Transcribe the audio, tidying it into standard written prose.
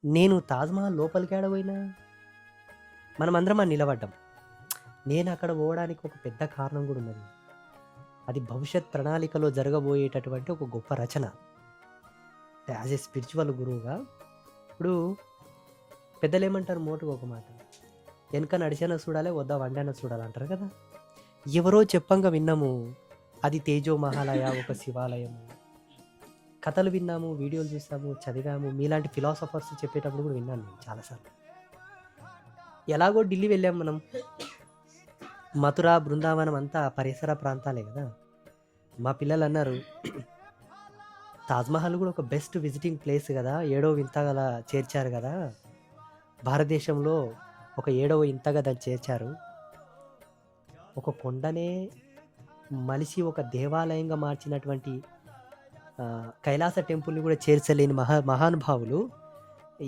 నేను 'తాజ్‌మహల్' లోపలికి ఏడ పోయినా, మనమందరం ఆడ నిలబడ్డాం. నేనక్కడ పోవడానికి ఒక పెద్ద కారణం గూడా ఉన్నది. అది భవిష్యత్ ప్రణాళికలో జరగబోయేటటువంటి ఒక గొప్ప రచన. యాస్ ఎ స్పిరిచ్యువల్ గురువుగా ఇప్పుడు పెద్దలేమంటారు మోటుగా ఒక మాట, "ఎనక నడిచైనా సూడాలే, వద్ద వండైనా సూడాలి" అంటారు కదా! ఎవరో చెప్పంగా విన్నాము. అది 'తేజో మహాలయ' ఒక శివాలయము. కథలు విన్నాము, వీడియోలు చూసాము, చదివాము. మీలాంటి ఫిలాసఫర్స్ చెప్పేటప్పుడు కూడా విన్నాను నేను చాలా సార్లు. ఎలాగో ఢిల్లీ వెళ్ళాం మనం. మథుర, బృందావనం అంతా పరిసర ప్రాంతాలే గదా! మా పిల్లలన్నారు, "తాజ్‌మహల్ గూడా ఒక బెస్ట్ విజిటింగ్ ప్లేస్ గదా! ఏడో వింతగల చేర్చారు గదా! భారతదేశంలో ఒక ఏడవ వింతగా దాన్ని చేర్చారు. ఒక కొండనే మలిసి ఒక దేవాలయంగా మార్చినటువంటి కైలాస టెంపుల్‌ని గూడా చేర్చలేని మహానుభావులు